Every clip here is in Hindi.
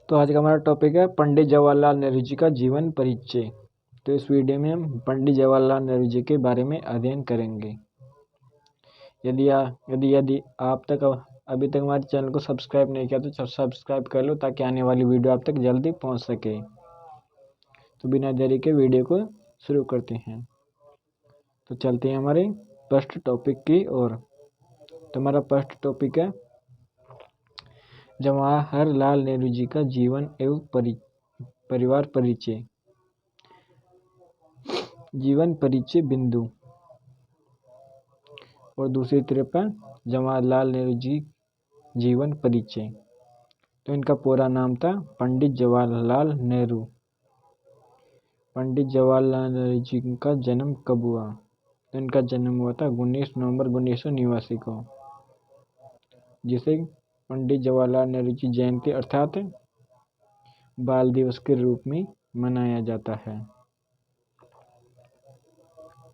तो आज का हमारा टॉपिक है पंडित जवाहरलाल नेहरू जी का जीवन परिचय। तो इस वीडियो में हम पंडित जवाहरलाल नेहरू जी के बारे में अध्ययन करेंगे। यदि आप तक अभी तक हमारे चैनल को सब्सक्राइब नहीं किया तो सब्सक्राइब कर लो ताकि आने वाली वीडियो आप तक जल्दी पहुंच सके। तो बिना देरी के वीडियो को शुरू करते हैं। तो चलते हैं हमारे फर्स्ट टॉपिक की ओर। तो हमारा फर्स्ट टॉपिक है जवाहरलाल नेहरू जी का जीवन एवं परिवार परिचय। जीवन परिचय बिंदु। और दूसरी तरफ पर जवाहरलाल नेहरू जी जीवन परिचय। तो इनका पूरा नाम था पंडित जवाहरलाल नेहरू। पंडित जवाहरलाल नेहरू जी का जन्म कब हुआ? तो इनका जन्म हुआ था 19 नवंबर 1989 को, जिसे पंडित जवाहरलाल नेहरू जी जयंती अर्थात बाल दिवस के रूप में मनाया जाता है।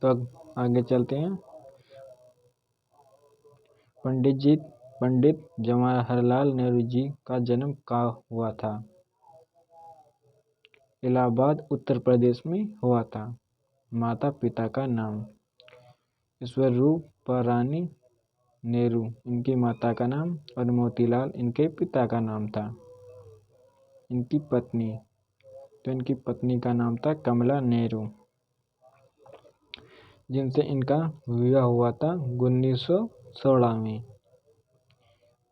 तो अब आगे चलते हैं। पंडित जवाहरलाल नेहरू जी का जन्म कहाँ हुआ था? इलाहाबाद उत्तर प्रदेश में हुआ था। माता पिता का नाम ईश्वरूपरानी नेहरू इनकी माता का नाम और मोतीलाल इनके पिता का नाम था। इनकी पत्नी, तो इनकी पत्नी का नाम था कमला नेहरू, जिनसे इनका विवाह हुआ था 1916 में।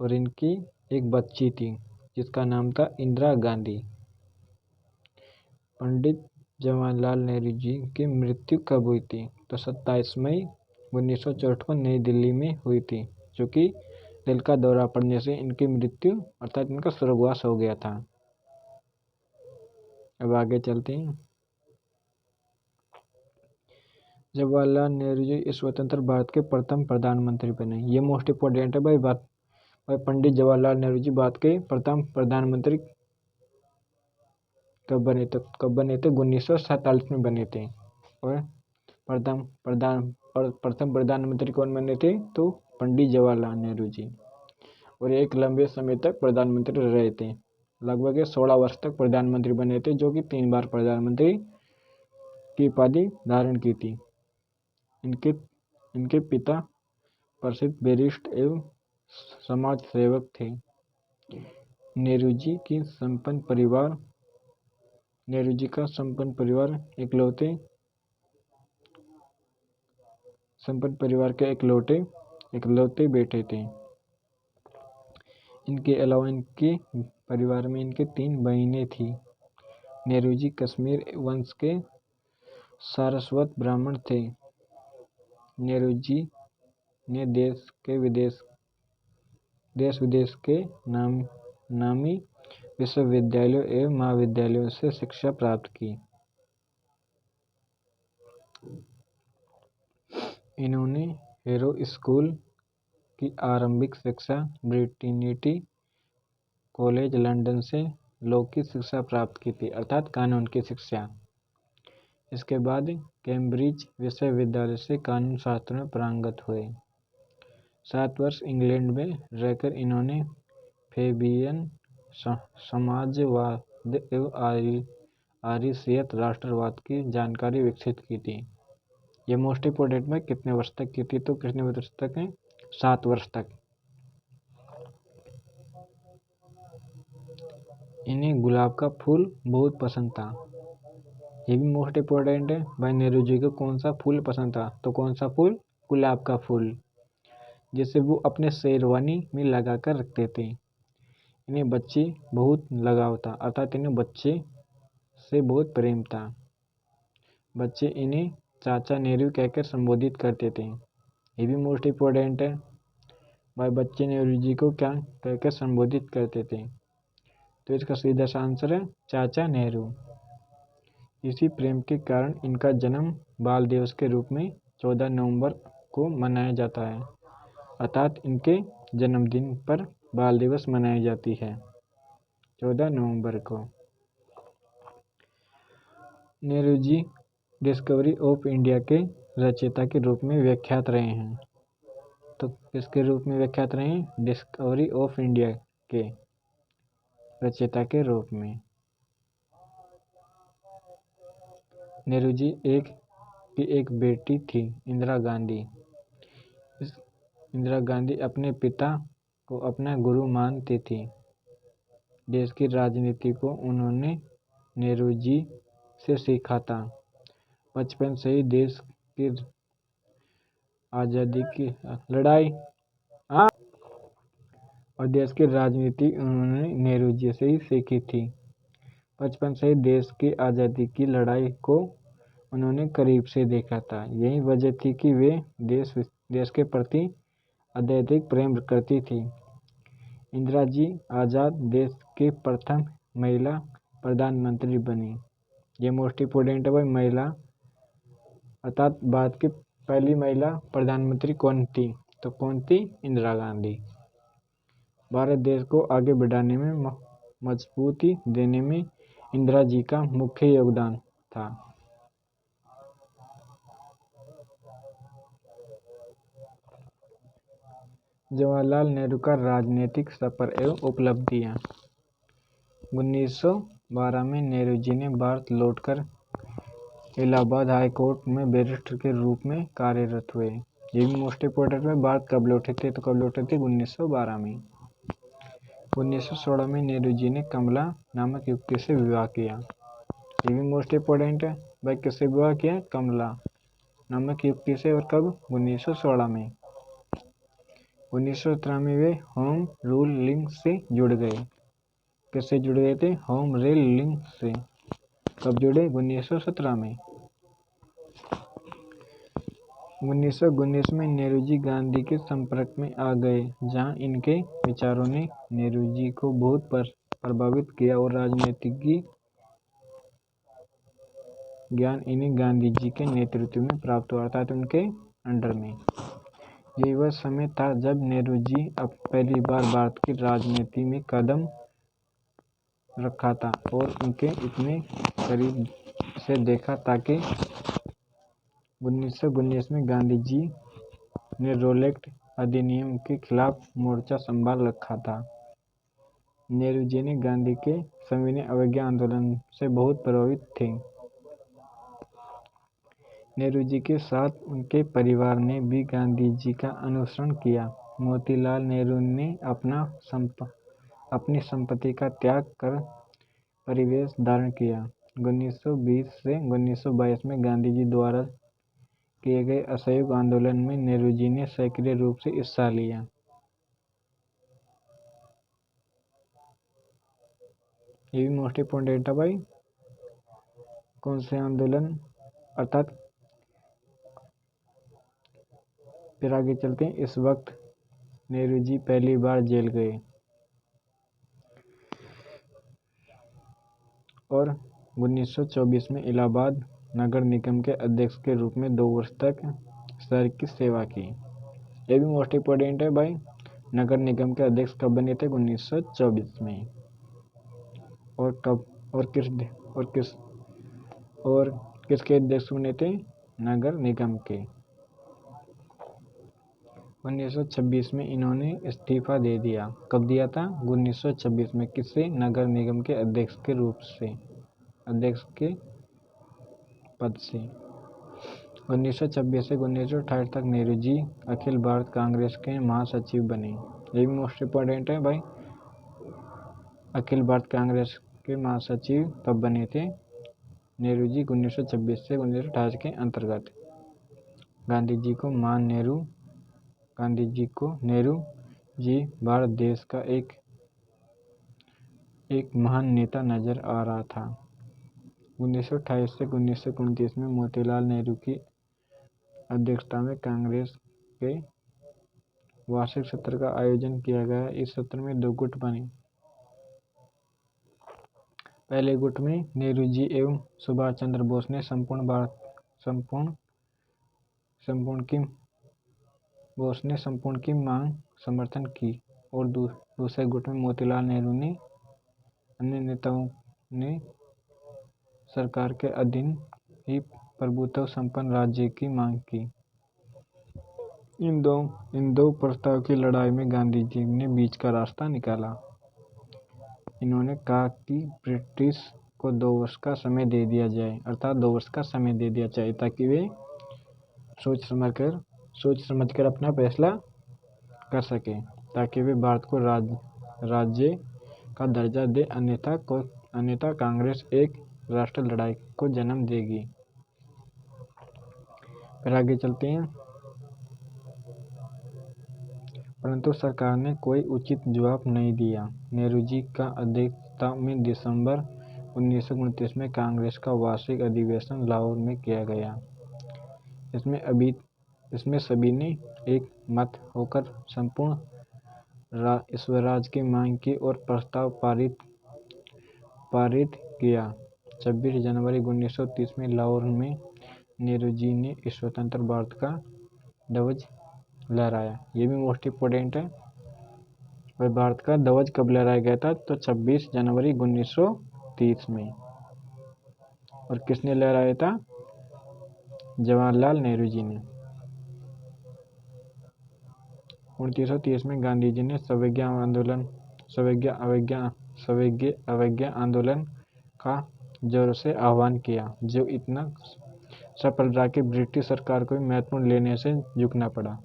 और इनकी एक बच्ची थी जिसका नाम था इंदिरा गांधी। पंडित जवाहरलाल नेहरू जी की मृत्यु कब हुई थी? तो 27 मई 1964 को नई दिल्ली में हुई थी, जो कि दिल का दौरा पड़ने से इनकी मृत्यु अर्थात इनका स्वर्गवास हो गया था। अब आगे चलते हैं। जवाहरलाल नेहरू जी स्वतंत्र भारत के प्रथम प्रधानमंत्री बने। ये मोस्ट इम्पोर्टेंट है भाई पंडित जवाहरलाल नेहरू जी भारत के प्रथम प्रधानमंत्री कब बने थे? 1947 में बने थे। और प्रथम प्रधानमंत्री कौन बने थे? तो पंडित जवाहरलाल नेहरू जी। और एक लंबे समय तक प्रधानमंत्री रहे थे। लगभग 16 वर्ष तक प्रधानमंत्री बने थे, जो कि 3 बार प्रधानमंत्री की उपाधि धारण की थी। इनके पिता प्रसिद्ध बैरिस्टर एवं समाज सेवक थे। नेहरू जी का संपन्न परिवार के इकलौते बेटे थे। इनके अलावा इनके परिवार में इनके 3 बहनें थी। नेहरू जी कश्मीर वंश के सारस्वत ब्राह्मण थे। नेहरू जी ने देश विदेश के नामी विश्वविद्यालयों एवं महाविद्यालयों से शिक्षा प्राप्त की। इन्होंने हैरो स्कूल की आरंभिक शिक्षा ब्रिटिनिटी कॉलेज लंदन से लॉ की शिक्षा प्राप्त की थी, अर्थात कानून की शिक्षा। इसके बाद कैम्ब्रिज विश्वविद्यालय से कानून शास्त्र में पारंगत हुए। 7 वर्ष इंग्लैंड में रहकर इन्होंने फेबियन समाजवाद एवं आर्यसत राष्ट्रवाद की जानकारी विकसित की थी। ये मोस्ट इम्पोर्टेंट में कितने वर्ष तक की थी? तो कितने वर्ष तक है? 7 वर्ष तक। इन्हें गुलाब का फूल बहुत पसंद था। ये भी मोस्ट इम्पोर्टेंट है भाई। नेहरू जी को कौन सा फूल पसंद था? तो कौन सा फूल? गुलाब का फूल, जिसे वो अपने शेरवानी में लगा कर रखते थे। इन्हें बच्चे बहुत लगाव था, अर्थात इन्हें बच्चे से बहुत प्रेम था। बच्चे इन्हें चाचा नेहरू कहकर संबोधित करते थे। ये भी मोस्ट इम्पोर्टेंट है भाई। बच्चे नेहरू जी को क्या कहकर संबोधित करते थे? तो इसका सीधा सा आंसर है चाचा नेहरू। इसी प्रेम के कारण इनका जन्म बाल दिवस के रूप में 14 नवंबर को मनाया जाता है, अर्थात इनके जन्मदिन पर बाल दिवस मनाई जाती है 14 नवंबर को। Nehru ji discovery of India के रचयिता के रूप में विख्यात रहे हैं। तो किसके रूप में विख्यात रहे हैं? डिस्कवरी ऑफ इंडिया के। रचयिता के रूप में। नेहरू जी की एक बेटी थी, इंदिरा गांधी। इंदिरा गांधी अपने पिता को अपना गुरु मानती थी। देश की राजनीति को उन्होंने नेहरू जी से सीखा था। बचपन से ही देश की आज़ादी की लड़ाई और देश की राजनीति उन्होंने नेहरू जी से ही सीखी थी। बचपन से ही देश की आज़ादी की लड़ाई को उन्होंने करीब से देखा था। यही वजह थी कि वे देश के प्रति अत्यधिक प्रेम करती थी। इंदिरा जी आज़ाद देश की प्रथम महिला प्रधानमंत्री बनी। ये मोस्ट इम्पोर्टेंट है भाई, महिला अर्थात भारत की पहली महिला प्रधानमंत्री कौन थी? तो कौन थी? इंदिरा गांधी। भारत देश को आगे बढ़ाने में, मजबूती देने में इंदिरा जी का मुख्य योगदान था। जवाहरलाल नेहरू का राजनीतिक सफर एवं उपलब्धियां। 1912 में नेहरू जी ने भारत लौटकर इलाहाबाद हाई कोर्ट में बैरिस्टर के रूप में कार्यरत हुए। ये भी मोस्ट इम्पोर्टेंट है। भारत कब लौटे थे? तो कब लौटे थे? 1912 में। 1916 में नेहरू जी ने कमला नामक युवती से विवाह किया। ये भी मोस्ट इम्पोर्टेंट है भाई, किससे विवाह किया? कमला नामक युवती से। और कब? 1916 में। 1917 में वे होम रूलिंग से जुड़ गए। किससे जुड़ गए थे? होम रूलिंग से। कब जुड़े? 1917 में। 1919 में नेहरू जी गांधी के संपर्क में आ गए, जहां इनके विचारों ने नेहरू जी को बहुत प्रभावित किया और राजनीतिक ज्ञान इन्हें गांधी जी के नेतृत्व में प्राप्त हुआ, अर्थात उनके अंडर में। यही वह समय था जब नेहरू जी अब पहली बार भारत की राजनीति में कदम रखा था और उनके इतने करीब से देखा ताकि 1919 में गांधी जी ने रोलेक्ट अधिनियम के खिलाफ मोर्चा संभाल रखा था। नेहरू जी ने गांधी के सविनय अवज्ञा आंदोलन से बहुत प्रभावित थे। नेहरू जी के साथ उनके परिवार ने भी गांधी जी का अनुसरण किया। मोतीलाल नेहरू ने अपनी संपत्ति का त्याग कर परिवेश धारण किया। 1920 से 1922 में गांधी जी द्वारा किए गए असहयोग आंदोलन में नेहरू जी ने सक्रिय रूप से हिस्सा लिया। ये भी मोस्ट इम्पोर्टेंट है भाई। कौन से आंदोलन? अर्थात फिर आगे चलते हैं। इस वक्त नेहरू जी पहली बार जेल गए और 1924 में इलाहाबाद नगर निगम के अध्यक्ष के रूप में 2 वर्ष तक शहर की सेवा की। ये भी मोस्ट इम्पोर्टेंट है भाई। नगर निगम के अध्यक्ष कब बने थे? 1924 में। और कब और किसके अध्यक्ष बने थे? नगर निगम के। 1926 में इन्होंने इस्तीफा दे दिया। कब दिया था? 1926 में। किससे? नगर निगम के अध्यक्ष के रूप से, अध्यक्ष के पद से। 1926 से 1928 तक नेहरू जी अखिल भारत कांग्रेस के महासचिव बने। ये भी मोस्ट इम्पोर्टेंट है भाई। अखिल भारत कांग्रेस के महासचिव कब बने थे? नेहरू जी 1926 से 1928 के अंतर्गत। गांधी जी को नेहरू जी भारत देश का एक महान नेता नजर आ रहा था। 1928 से 1929 में मोतीलाल नेहरू की अध्यक्षता में कांग्रेस के वार्षिक सत्र का आयोजन किया गया। इस सत्र में 2 गुट बने। पहले गुट में नेहरू जी एवं सुभाष चंद्र बोस ने संपूर्ण की मांग समर्थन की और दूसरे गुट में मोतीलाल नेहरू ने अन्य नेताओं ने सरकार के अधीन ही प्रभुत्व संपन्न राज्य की मांग की। इन दो प्रस्ताव की लड़ाई में गांधी जी ने बीच का रास्ता निकाला। इन्होंने कहा कि ब्रिटिश को 2 वर्ष का समय दे दिया जाए, अर्थात 2 वर्ष का समय दे दिया जाए ताकि वे सोच समझ कर अपना फैसला कर सकें, ताकि वे भारत को राज्य का दर्जा दे, अन्यथा कांग्रेस एक राष्ट्र लड़ाई को जन्म देगी। फिर आगे चलते हैं। परंतु सरकार ने कोई उचित जवाब नहीं दिया। नेहरू जी का अध्यक्षता में दिसंबर 1929 में कांग्रेस का वार्षिक अधिवेशन लाहौर में किया गया। इसमें सभी ने एक मत होकर संपूर्ण स्वराज की मांग की और प्रस्ताव पारित किया। 26 जनवरी 1930 में लाहौर में नेहरू जी ने स्वतंत्र भारत का ध्वज लहराया। ये भी मोस्ट इम्पोर्टेंट है। वह भारत का ध्वज कब लहराया गया था? तो 26 जनवरी 1930 में। और किसने लहराया था? जवाहरलाल नेहरू जी ने। 1930 में गांधी जी ने सवैया अवज्ञा आंदोलन का जोर से आह्वान किया, जो इतना सफल रहा कि ब्रिटिश सरकार को भी महत्वपूर्ण निर्णय से झुकना पड़ा।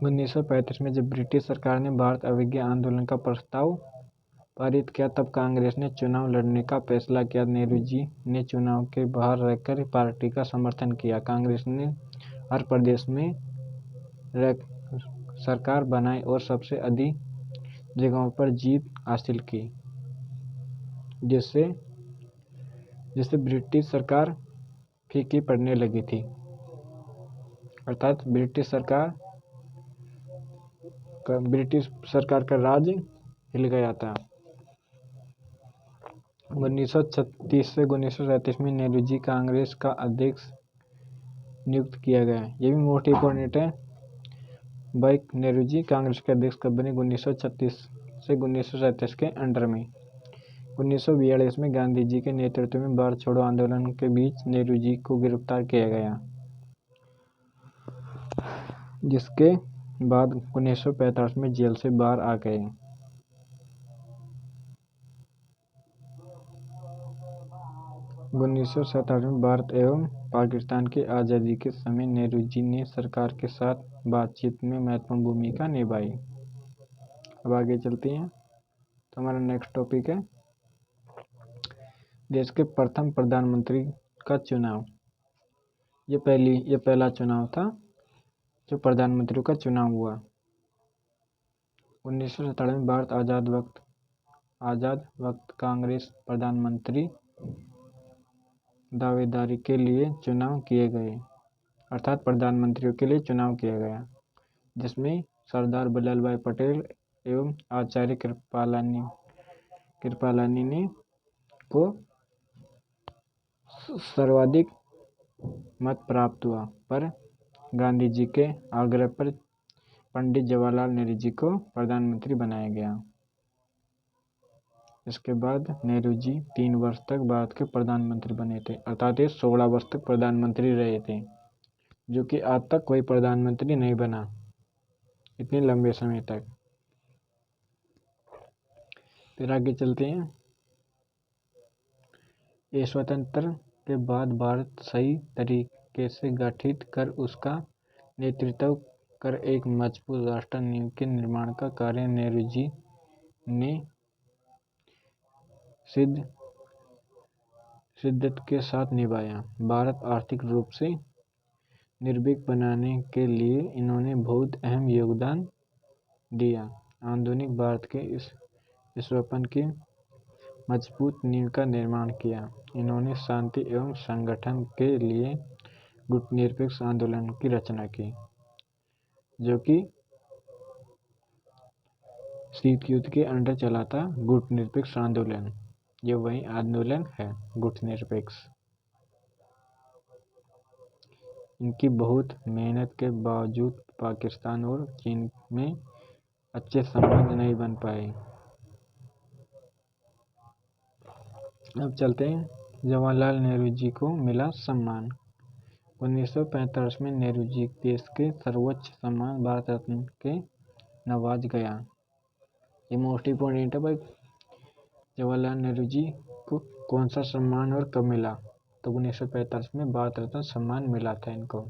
उन्नीस सौ 1935 में जब ब्रिटिश सरकार ने भारत अवज्ञा आंदोलन का प्रस्ताव पारित किया, तब कांग्रेस ने चुनाव लड़ने का फैसला किया। नेहरू जी ने चुनाव के बाहर रहकर पार्टी का समर्थन किया। कांग्रेस ने हर प्रदेश में सरकार बनाई और सबसे अधिक जगहों पर जीत हासिल की, जिससे ब्रिटिश सरकार फीकी पड़ने लगी थी, अर्थात ब्रिटिश सरकार का राज हिल गया था। 1936 से 1937 में नेहरू जी कांग्रेस का अध्यक्ष नियुक्त किया गया। ये भी मोस्ट इम्पोर्टेंट है। भाई नेहरू जी कांग्रेस के अध्यक्ष कब बने? 1936 से 1937 के अंडर में। 1942 में गांधी जी के नेतृत्व में भारत छोड़ो आंदोलन के बीच नेहरू जी को गिरफ्तार किया गया, जिसके बाद 1945 में जेल से बाहर आ गए। 1947 में भारत एवं पाकिस्तान की आज़ादी के समय नेहरू जी ने सरकार के साथ बातचीत में महत्वपूर्ण भूमिका निभाई। अब आगे चलते हैं। तो हमारा नेक्स्ट टॉपिक है देश के प्रथम प्रधानमंत्री का चुनाव। ये पहला चुनाव था जो प्रधानमंत्री का चुनाव हुआ। 1997 में भारत आज़ाद वक्त कांग्रेस प्रधानमंत्री दावेदारी के लिए चुनाव किए गए, अर्थात प्रधानमंत्रियों के लिए चुनाव किया गया, जिसमें सरदार वल्लभ भाई पटेल एवं आचार्य कृपलानी ने को सर्वाधिक मत प्राप्त हुआ, पर गांधी जी के आग्रह पर पंडित जवाहरलाल नेहरू जी को प्रधानमंत्री बनाया गया। इसके बाद नेहरू जी 3 वर्ष तक भारत के प्रधानमंत्री बने थे, अर्थात ये 16 वर्ष तक प्रधानमंत्री रहे थे, जो कि आज तक कोई प्रधानमंत्री नहीं बना इतने लंबे समय तक। फिर आगे चलते हैं। ये स्वतंत्र के बाद भारत सही तरीके से गठित कर उसका नेतृत्व कर एक मजबूत राष्ट्र नींव के निर्माण का कार्य नेहरू जी ने शिद्दत के साथ निभाया। भारत आर्थिक रूप से निर्भीक बनाने के लिए इन्होंने बहुत अहम योगदान दिया। आधुनिक भारत के इस स्वप्न की मजबूत नींव का निर्माण किया। इन्होंने शांति एवं संगठन के लिए गुटनिरपेक्ष आंदोलन की रचना की, जो कि शीत युद्ध के अंडर चला था। गुटनिरपेक्ष आंदोलन ये वही आंदोलन है, गुटनिरपेक्ष। इनकी बहुत मेहनत के बावजूद पाकिस्तान और चीन में अच्छे संबंध नहीं बन पाए। अब चलते हैं। जवाहरलाल नेहरू जी को मिला सम्मान। 1945 में नेहरू जी देश के सर्वोच्च सम्मान भारत रत्न के नवाज गया। ये मोस्ट इम्पोर्टेंट है भाई। जवाहरलाल नेहरू जी को कौन सा सम्मान और कब मिला? तो 1945 में भारत रत्न सम्मान मिला था इनको।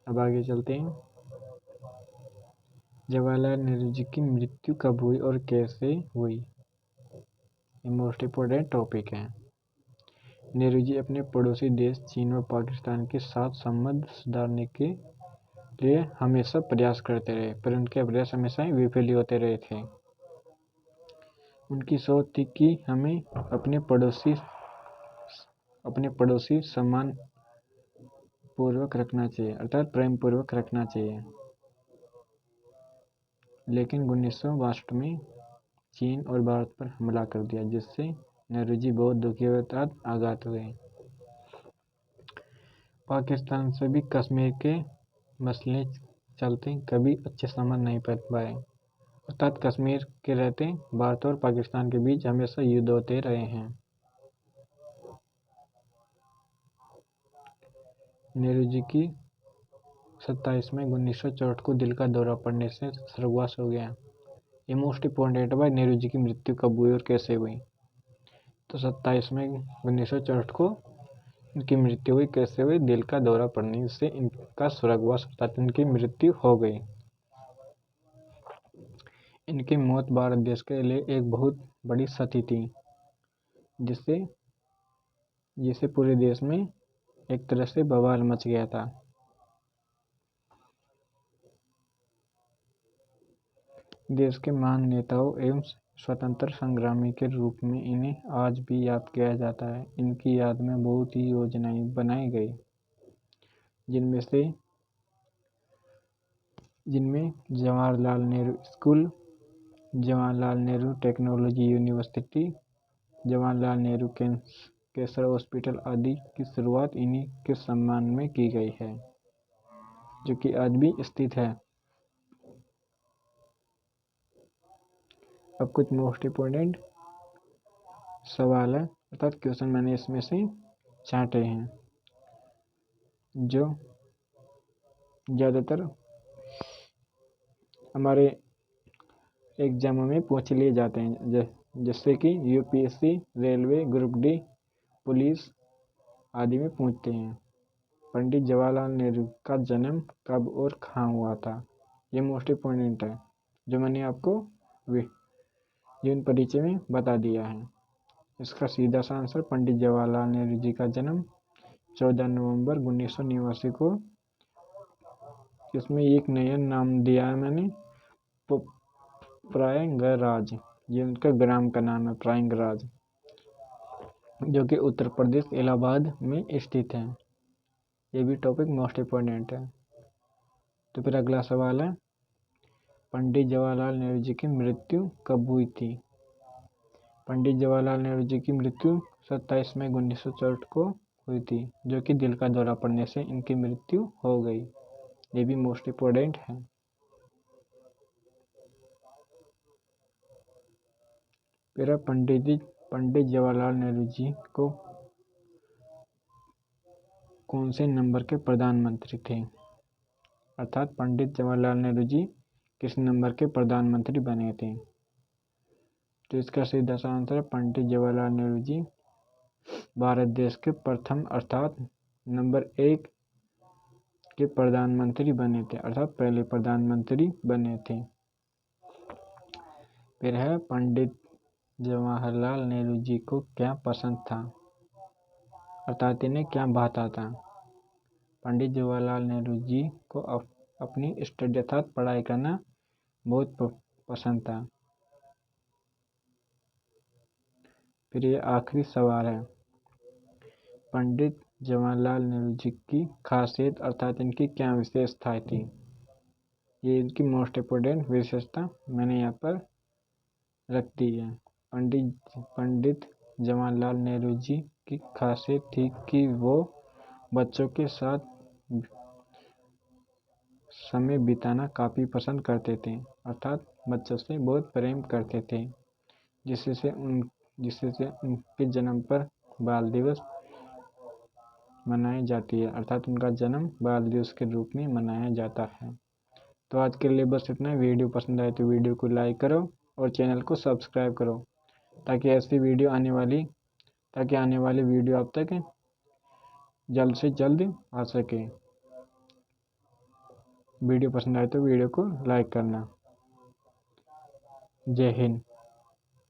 अब आगे चलते हैं। जवाहरलाल नेहरू जी की मृत्यु कब हुई और कैसे हुई? ये मोस्ट इम्पोर्टेंट टॉपिक है। नेहरू जी अपने पड़ोसी देश चीन और पाकिस्तान के साथ संबंध सुधारने के लिए हमेशा प्रयास करते रहे, पर उनके प्रयास हमेशा विफल होते रहे थे। उनकी सोच थी कि हमें अपने पड़ोसी सम्मान पूर्वक रखना चाहिए, अर्थात प्रेम पूर्वक रखना चाहिए। लेकिन 1962 में चीन और भारत पर हमला कर दिया, जिससे नेहरू जी बहुत दुखी और आघात हुए। पाकिस्तान से भी कश्मीर के मसले चलते कभी अच्छे संबंध नहीं बन पाए, अर्थात कश्मीर के रहते भारत और पाकिस्तान के बीच हमेशा युद्ध होते रहे हैं। नेहरू जी की 27 मई 1964 को दिल का दौरा पड़ने से स्वर्गवास हो गया। ये मोस्ट इम्पोर्टेंट है भाई। नेहरू जी की मृत्यु कब हुई और कैसे हुई? तो 27 मई 1964 को इनकी मृत्यु हुई। कैसे हुई? दिल का दौरा पड़ने से इनका स्वर्गवास अर्थात इनकी मृत्यु हो गई। इनकी मौत भारत देश के लिए एक बहुत बड़ी क्षति थी, जिससे पूरे देश में एक तरह से बवाल मच गया था। देश के महान नेताओं एवं स्वतंत्र संग्रामी के रूप में इन्हें आज भी याद किया जाता है। इनकी याद में बहुत ही योजनाएं बनाई गई, जिनमें Jawaharlal Nehru school, Jawaharlal Nehru technology university, Jawaharlal Nehru cancer hospital आदि की शुरुआत इन्हीं के सम्मान में की गई है, जो कि आज भी स्थित है। अब कुछ मोस्ट इम्पोर्टेंट सवाल है, अर्थात क्वेश्चन मैंने इसमें से छांटे हैं जो ज़्यादातर हमारे एग्जामों में पूछ लिए जाते हैं, जैसे कि UPSC, railway, group D, police आदि में पूछते हैं। पंडित जवाहरलाल नेहरू का जन्म कब और कहाँ हुआ था? ये मोस्ट इम्पोर्टेंट है, जो मैंने आपको जीवन परिचय में बता दिया है। इसका सीधा सा आंसर पंडित जवाहरलाल नेहरू जी का जन्म 14 नवंबर 1989 को, इसमें एक नया नाम दिया है मैंने, प्रयागराज। ये उनका ग्राम का नाम है, प्रयागराज, जो कि उत्तर प्रदेश इलाहाबाद में स्थित है। ये भी टॉपिक मोस्ट इम्पोर्टेंट है। तो फिर अगला सवाल है, पंडित जवाहरलाल नेहरू जी की मृत्यु कब हुई थी? पंडित जवाहरलाल नेहरू जी की मृत्यु 27 मई 1964 को हुई थी, जो कि दिल का दौरा पड़ने से इनकी मृत्यु हो गई। ये भी मोस्ट इम्पोर्टेंट है। फिर पंडित जवाहरलाल नेहरू जी को कौन से नंबर के प्रधानमंत्री थे? अर्थात पंडित जवाहरलाल नेहरू जी किस नंबर के प्रधानमंत्री बने थे? तो इसका सीधा सा आंसर है पंडित जवाहरलाल नेहरू जी भारत देश के प्रथम अर्थात नंबर 1 के प्रधानमंत्री बने थे, अर्थात पहले प्रधानमंत्री बने थे। फिर है, पंडित जवाहरलाल नेहरू जी को क्या पसंद था, अर्थात इन्हें क्या भाता था? पंडित जवाहरलाल नेहरू जी को अपनी स्टडी अर्थात पढ़ाई करना बहुत पसंद था। फिर ये आखिरी सवाल है, पंडित जवाहरलाल नेहरू जी की खासियत अर्थात इनकी क्या विशेषताएं थी? ये इनकी मोस्ट इम्पोर्टेंट विशेषता मैंने यहाँ पर रख दी है। पंडित जवाहरलाल नेहरू जी की खासियत थी कि वो बच्चों के साथ समय बिताना काफ़ी पसंद करते थे, अर्थात बच्चों से बहुत प्रेम करते थे, जिससे उनके जन्म पर बाल दिवस मनाई जाती है, अर्थात उनका जन्म बाल दिवस के रूप में मनाया जाता है। तो आज के लिए बस इतना। वीडियो पसंद आए तो वीडियो को लाइक करो और चैनल को सब्सक्राइब करो, ताकि आने वाली वीडियो आप तक जल्द से जल्द आ सके। वीडियो पसंद आए तो वीडियो को लाइक करना। जय हिंद।